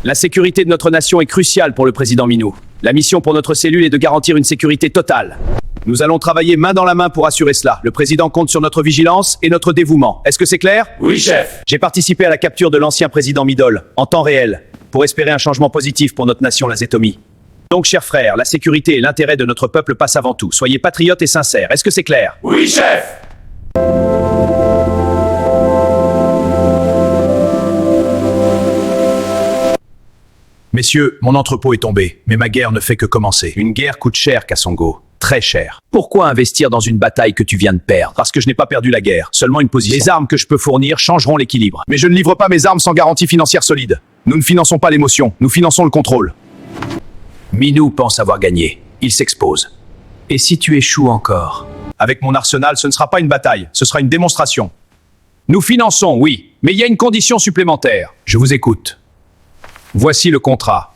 La sécurité de notre nation est cruciale pour le président Minou. La mission pour notre cellule est de garantir une sécurité totale. Nous allons travailler main dans la main pour assurer cela. Le président compte sur notre vigilance et notre dévouement. Est-ce que c'est clair? Oui, chef. J'ai participé à la capture de l'ancien président Midol, en temps réel, pour espérer un changement positif pour notre nation, la Zétomie. Donc, chers frères, la sécurité et l'intérêt de notre peuple passent avant tout. Soyez patriotes et sincères. Est-ce que c'est clair? Oui, chef. Messieurs, mon entrepôt est tombé, mais ma guerre ne fait que commencer. Une guerre coûte cher, Kassongo. Très cher. Pourquoi investir dans une bataille que tu viens de perdre? Parce que je n'ai pas perdu la guerre, seulement une position. Les armes que je peux fournir changeront l'équilibre. Mais je ne livre pas mes armes sans garantie financière solide. Nous ne finançons pas l'émotion, nous finançons le contrôle. Minou pense avoir gagné. Il s'expose. Et si tu échoues encore? Avec mon arsenal, ce ne sera pas une bataille, ce sera une démonstration. Nous finançons, oui, mais il y a une condition supplémentaire. Je vous écoute. Voici le contrat.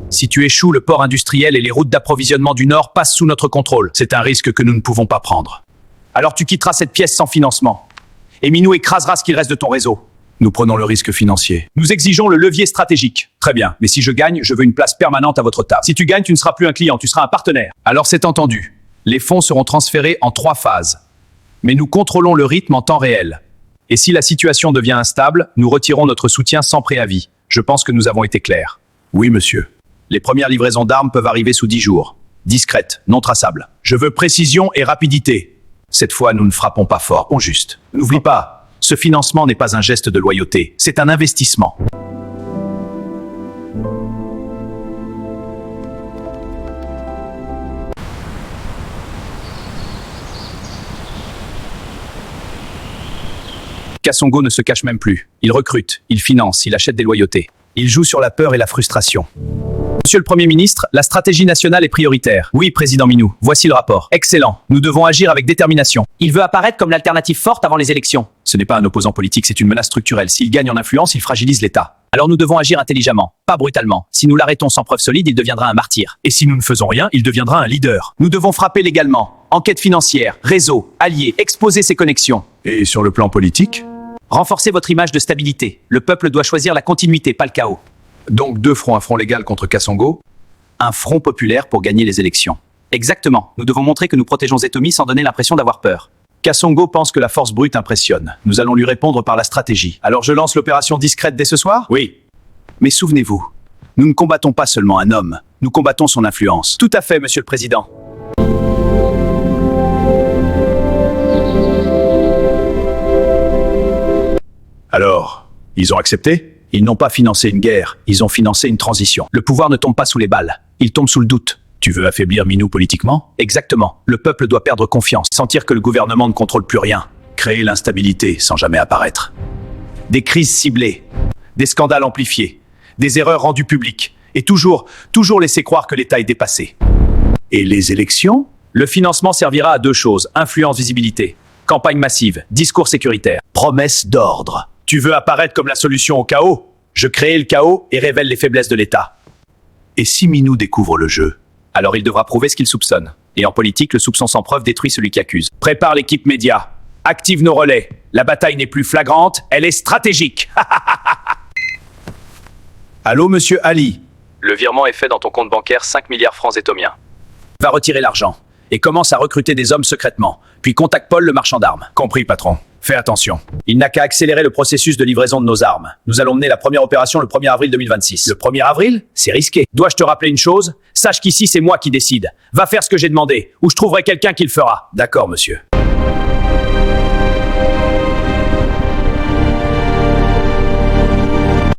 Si tu échoues, le port industriel et les routes d'approvisionnement du Nord passent sous notre contrôle. C'est un risque que nous ne pouvons pas prendre. Alors tu quitteras cette pièce sans financement. Et Minou écrasera ce qu'il reste de ton réseau. Nous prenons le risque financier. Nous exigeons le levier stratégique. Très bien, mais si je gagne, je veux une place permanente à votre table. Si tu gagnes, tu ne seras plus un client, tu seras un partenaire. Alors c'est entendu. Les fonds seront transférés en 3 phases. Mais nous contrôlons le rythme en temps réel. Et si la situation devient instable, nous retirons notre soutien sans préavis. Je pense que nous avons été clairs. Oui, monsieur. Les premières livraisons d'armes peuvent arriver sous 10 jours. Discrètes, non traçables. Je veux précision et rapidité. Cette fois, nous ne frappons pas fort, on juste. N'oublie pas, ce financement n'est pas un geste de loyauté, c'est un investissement. Kassongo ne se cache même plus. Il recrute, il finance, il achète des loyautés. Il joue sur la peur et la frustration. Monsieur le Premier ministre, la stratégie nationale est prioritaire. Oui, Président Minou, voici le rapport. Excellent. Nous devons agir avec détermination. Il veut apparaître comme l'alternative forte avant les élections. Ce n'est pas un opposant politique, c'est une menace structurelle. S'il gagne en influence, il fragilise l'État. Alors nous devons agir intelligemment, pas brutalement. Si nous l'arrêtons sans preuve solide, il deviendra un martyr. Et si nous ne faisons rien, il deviendra un leader. Nous devons frapper légalement. Enquête financière, réseau, alliés, exposer ses connexions. Et sur le plan politique? Renforcez votre image de stabilité. Le peuple doit choisir la continuité, pas le chaos. Donc 2 fronts, un front légal contre Kassongo, un front populaire pour gagner les élections. Exactement. Nous devons montrer que nous protégeons Zétomie sans donner l'impression d'avoir peur. Kassongo pense que la force brute impressionne. Nous allons lui répondre par la stratégie. Alors je lance l'opération discrète dès ce soir? Oui. Mais souvenez-vous, nous ne combattons pas seulement un homme, nous combattons son influence. Tout à fait, Monsieur le Président. Alors, ils ont accepté? Ils n'ont pas financé une guerre, ils ont financé une transition. Le pouvoir ne tombe pas sous les balles, il tombe sous le doute. Tu veux affaiblir Minou politiquement? Exactement. Le peuple doit perdre confiance, sentir que le gouvernement ne contrôle plus rien. Créer l'instabilité sans jamais apparaître. Des crises ciblées, des scandales amplifiés, des erreurs rendues publiques, et toujours laisser croire que l'État est dépassé. Et les élections? Le financement servira à 2 choses, influence, visibilité. Campagne massive, discours sécuritaire, promesse d'ordre. Tu veux apparaître comme la solution au chaos? Je crée le chaos et révèle les faiblesses de l'État. Et si Minou découvre le jeu? Alors il devra prouver ce qu'il soupçonne. Et en politique, le soupçon sans preuve détruit celui qui accuse. Prépare l'équipe média. Active nos relais. La bataille n'est plus flagrante, elle est stratégique. Allô, monsieur Ali? Le virement est fait dans ton compte bancaire 5 milliards francs zétomiens. Va retirer l'argent. Et commence à recruter des hommes secrètement. Puis contacte Paul, le marchand d'armes. Compris, patron. Fais attention. Il n'a qu'à accélérer le processus de livraison de nos armes. Nous allons mener la première opération le 1er avril 2026. Le 1er avril? C'est risqué. Dois-je te rappeler une chose? Sache qu'ici, c'est moi qui décide. Va faire ce que j'ai demandé, ou je trouverai quelqu'un qui le fera. D'accord, monsieur.